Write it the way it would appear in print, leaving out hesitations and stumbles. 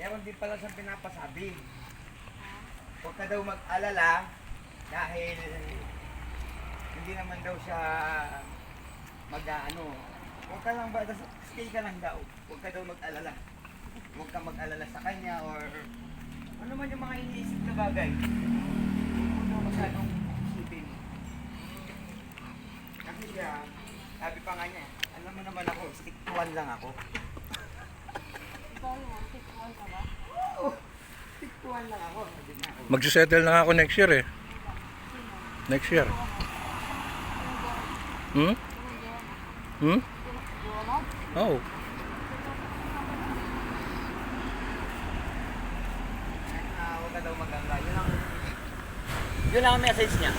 meron din pala siyang pinapasabi. Huwag ka daw mag-alala dahil hindi naman daw siya mag-ano. Huwag ka lang ba, stay ka lang daw. Huwag ka daw mag-alala. Huwag ka mag-alala sa kanya or ano man yung mga iniisip na bagay. Huwag mo masyadong isipin. Kasi siya, sabi pa nga niya, alam mo naman ako, stick to one lang ako. Ikaw naman, tikwan ka ba? Oo, stick to one lang ako. Sabi niya ako. Magsisettle na ako next year eh. Next year. Hmm? Hmm? Oh. Huwag ka daw mag-alala. Yun lang ang message niya.